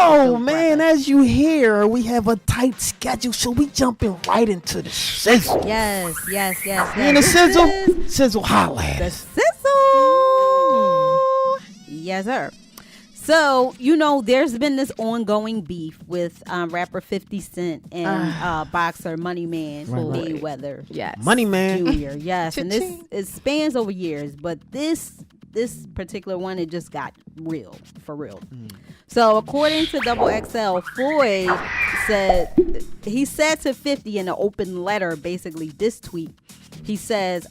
So, man, as you hear, we have a tight schedule, so we jumping right into the sizzle. Yes. And the sizzle? Sizzle holla at The us. sizzle. Yes, sir. So, there's been this ongoing beef with rapper 50 Cent and boxer Money Man Mayweather. Yes. Money Man. Jr. Yes. And it spans over years, but this particular one, it just got real, for real. So, according to Double XL, Floyd said to 50 in an open letter, basically this tweet. He says,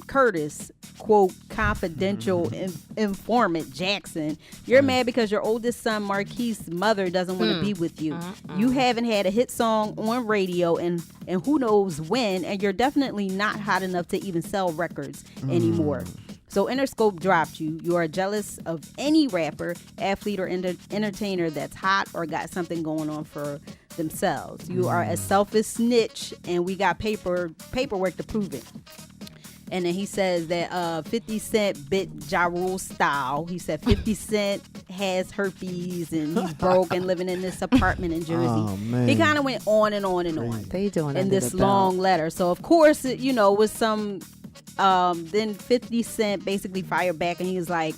Curtis, quote, confidential informant Jackson, you're mad because your oldest son Marquis' mother doesn't want to be with you. You haven't had a hit song on radio and who knows when, and you're definitely not hot enough to even sell records anymore. So Interscope dropped you. You are jealous of any rapper, athlete, or entertainer that's hot or got something going on for themselves. You are a selfish snitch, and we got paperwork to prove it. And then he says that 50 Cent bit Ja Rule style. He said 50 Cent has herpes and he's broke and living in this apartment in Jersey. Oh, man. He kind of went on and on and on. They doing in this long letter. So of course, with some. Then 50 Cent basically fired back and he was like,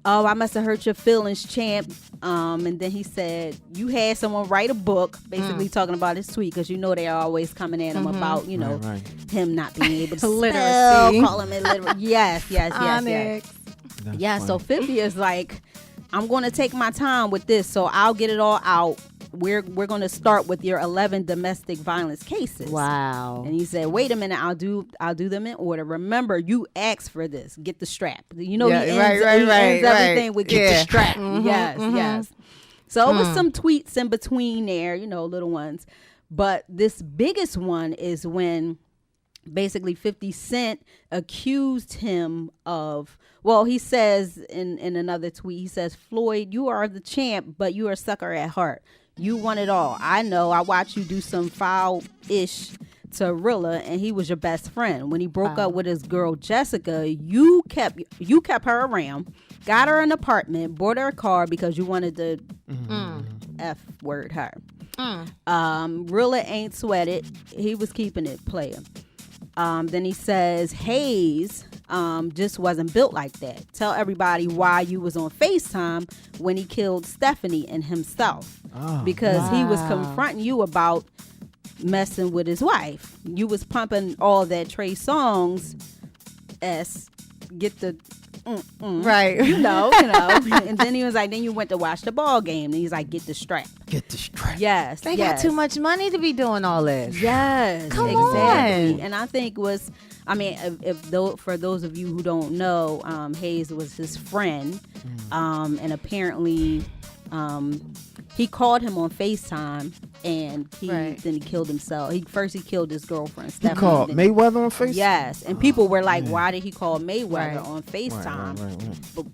oh, I must have hurt your feelings, champ. And then he said, you had someone write a book, basically talking about his tweet, because they're always coming at him about, him not being able to spell, call him illiterate. Yes. Yeah, so 50 is like, I'm going to take my time with this, so I'll get it all out. We're going to start with your 11 domestic violence cases. Wow. And he said, wait a minute, I'll do them in order. Remember, you asked for this. Get the strap. He ends everything with get the strap. Yes. So it was some tweets in between there, little ones. But this biggest one is when basically 50 Cent accused him of, he says in another tweet, he says, Floyd, you are the champ, but you are a sucker at heart. You want it all. I know. I watched you do some foul-ish to Rilla, and he was your best friend. When he broke up with his girl Jessica, you kept her around, got her an apartment, bought her a car because you wanted to F-word her. Rilla ain't sweated. He was keeping it, player. Then he says, Hayes just wasn't built like that. Tell everybody why you was on FaceTime when he killed Stephanie and himself. Because he was confronting you about messing with his wife. You was pumping all that Trey Songz get the right. And then he was like, then you went to watch the ball game. And he's like, get the strap. Yes. They got too much money to be doing all this. Yes. Come exactly. on. And I think for those of you who don't know, Hayes was his friend. And apparently he called him on FaceTime and then he killed himself. He killed his girlfriend, Stephanie. He called Mayweather on FaceTime? Yes. And people were like, why did he call Mayweather on FaceTime? Right. But,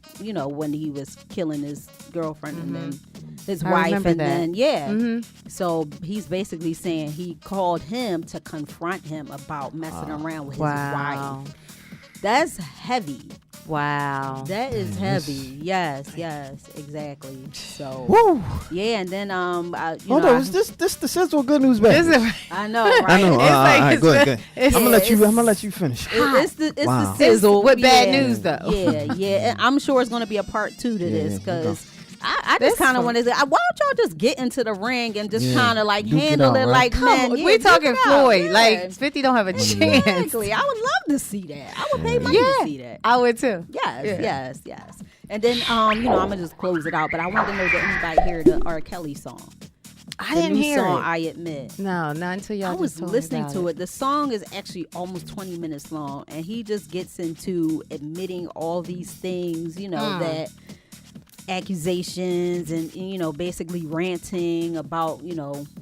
when he was killing his girlfriend and then his I wife. remember And that. then, So he's basically saying he called him to confront him about messing around with his wife. That's heavy. Wow. That is heavy. Yes, exactly. So, yeah, and then hold on, is this the sizzle good news bag? I know, right? I know. It's All right, go ahead. I'm gonna let you finish. It's the sizzle with bad news though. Yeah. And I'm sure it's gonna be a part 2 to this because I just kind of want to say, why don't y'all just get into the ring and just kind of like handle it like men? We talking Floyd. Like 50 don't have a chance. Exactly. I would love to see that. I would pay money to see that. I would too. Yes. And then, I'm gonna just close it out. But I wanted to know, did anybody hear the R. Kelly song? I didn't hear song, it. I admit. No, not until y'all. I was listening to it. The song is actually almost 20 minutes long, and he just gets into admitting all these things, that accusations and basically ranting about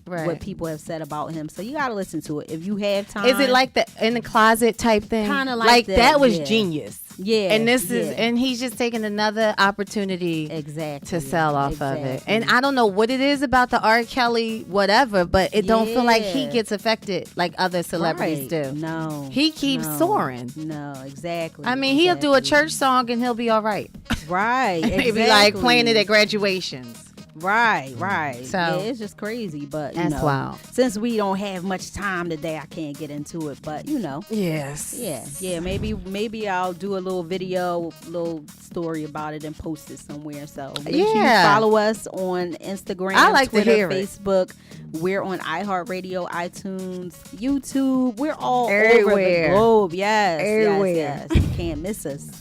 what people have said about him. So you gotta listen to it if you have time. Is it like the in the closet type thing? Kind of like that was genius. Yeah, and this is and he's just taking another opportunity to sell off of it. And I don't know what it is about the R. Kelly whatever, but it don't feel like he gets affected like other celebrities do. No, he keeps soaring. No, exactly. I mean, he'll do a church song and he'll be all right. Right, Maybe like playing it at graduations. Right. So yeah, it's just crazy, but you that's know, wild. Since we don't have much time today, I can't get into it. But you know, yes, yeah. Maybe I'll do a little video, little story about it and post it somewhere. So make sure you follow us on Instagram, I like Twitter, to hear Facebook. We're on iHeartRadio, iTunes, YouTube. We're all everywhere. over the globe. Yes, everywhere. Yes. You can't miss us.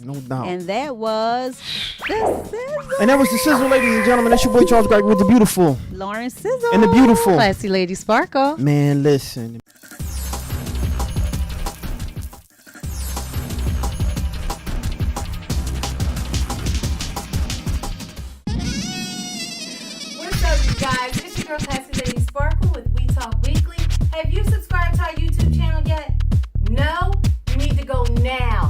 No doubt. And that was the Sizzle. And that was the Sizzle, ladies and gentlemen. That's your boy Charles Gregory with the beautiful Lauren Sizzle. and the beautiful Classy Lady Sparkle. Man, listen. What's up, you guys? It's your girl Classy Lady Sparkle with We Talk Weekly. Have you subscribed to our YouTube channel yet? No? You need to go now.